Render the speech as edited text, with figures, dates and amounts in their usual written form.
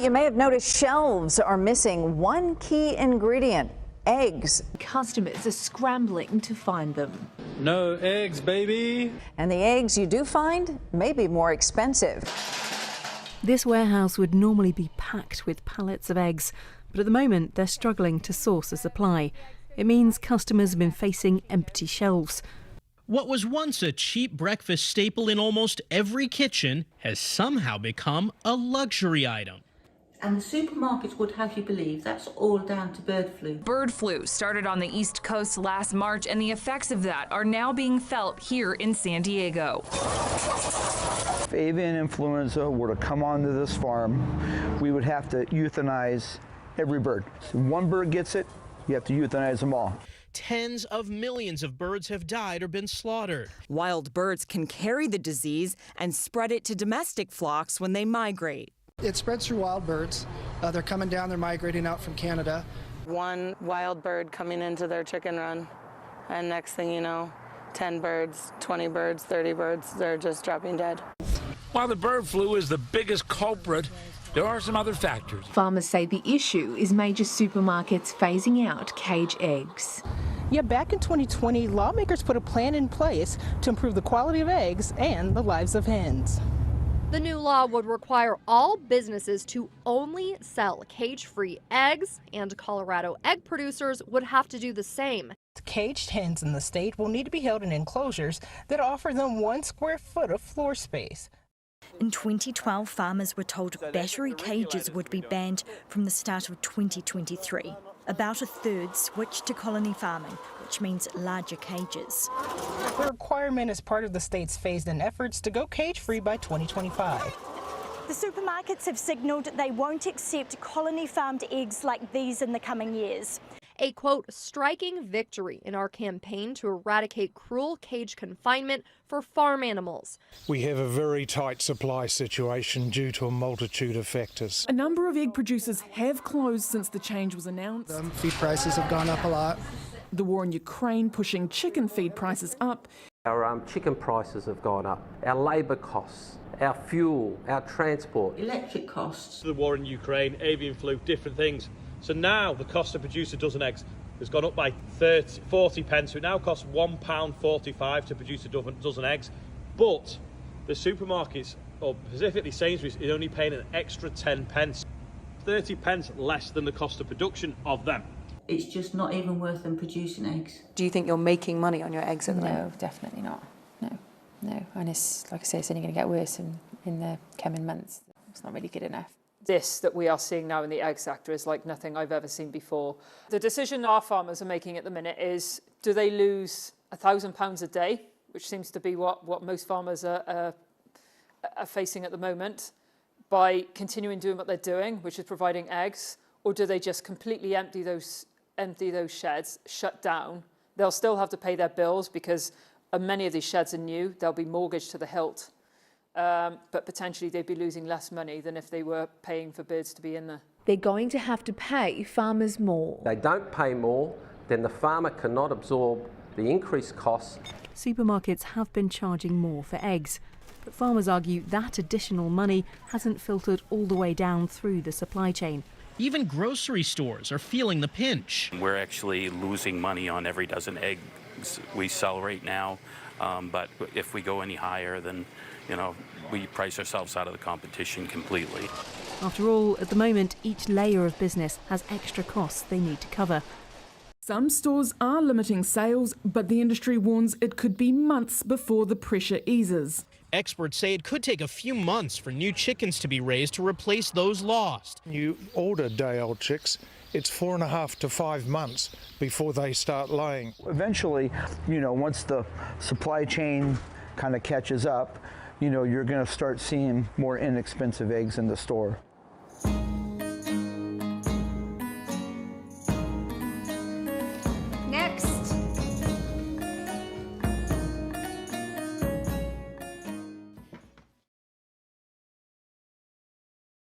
You may have noticed shelves are missing one key ingredient: eggs. Customers are scrambling to find them. No eggs, baby. And the eggs you do find may be more expensive. This warehouse would normally be packed with pallets of eggs, but at the moment they're struggling to source a supply. It means customers have been facing empty shelves. What was once a cheap breakfast staple in almost every kitchen has somehow become a luxury item. And the supermarkets would have you believe that's all down to bird flu. Bird flu started on the East Coast last March, and the effects of that are now being felt here in San Diego. If avian influenza were to come onto this farm, we would have to euthanize every bird. So one bird gets it, you have to euthanize them all. Tens of millions of birds have died or been slaughtered. Wild birds can carry the disease and spread it to domestic flocks when they migrate. It spreads through wild birds. They're coming down, they're migrating out from Canada. One wild bird coming into their chicken run, and next thing you know, 10 birds, 20 birds, 30 birds, they're just dropping dead. While the bird flu is the biggest culprit, there are some other factors. Farmers say the issue is major supermarkets phasing out cage eggs. Yeah, back in 2020, lawmakers put a plan in place to improve the quality of eggs and the lives of hens. The new law would require all businesses to only sell cage-free eggs, and Colorado egg producers would have to do the same. Caged hens in the state will need to be held in enclosures that offer them 1 square foot of floor space. In 2012, farmers were told battery cages would be banned from the start of 2023. About a third switched to colony farming, which means larger cages. The requirement is part of the state's phased-in efforts to go cage-free by 2025. The supermarkets have signalled they won't accept colony-farmed eggs like these in the coming years. A, quote, striking victory in our campaign to eradicate cruel cage confinement for farm animals. We have a very tight supply situation due to a multitude of factors. A number of egg producers have closed since the change was announced. Feed prices have gone up a lot. The war in Ukraine pushing chicken feed prices up. Our chicken prices have gone up. Our labour costs, our fuel, our transport. Electric costs. The war in Ukraine, avian flu, different things. So now the cost to produce a dozen eggs has gone up by 40 pence. So it now costs £1.45 to produce a dozen eggs. But the supermarkets, or specifically Sainsbury's, is only paying an extra 10 pence. 30 pence less than the cost of production of them. It's just not even worth them producing eggs. Do you think you're making money on your eggs at the moment? No, definitely not. No. And it's, like I say, it's only going to get worse in the coming months. It's not really good enough. This that we are seeing now in the egg sector is like nothing I've ever seen before. The decision our farmers are making at the minute is, do they lose £1,000 a day, which seems to be what most farmers are facing at the moment, by continuing doing what they're doing, which is providing eggs, or do they just completely empty those sheds, shut down? They'll still have to pay their bills because many of these sheds are new. They'll be mortgaged to the hilt. But potentially they'd be losing less money than if they were paying for birds to be in there. They're going to have to pay farmers more. They don't pay more, then the farmer cannot absorb the increased costs. Supermarkets have been charging more for eggs, but farmers argue that additional money hasn't filtered all the way down through the supply chain. Even grocery stores are feeling the pinch. We're actually losing money on every dozen eggs we sell right now, but if we go any higher, then we price ourselves out of the competition completely. After all, at the moment, each layer of business has extra costs they need to cover. Some stores are limiting sales, but the industry warns it could be months before the pressure eases. Experts say it could take a few months for new chickens to be raised to replace those lost. You order day-old chicks, it's 4.5 to 5 months before they start laying. Eventually, once the supply chain kind of catches up, you're going to start seeing more inexpensive eggs in the store.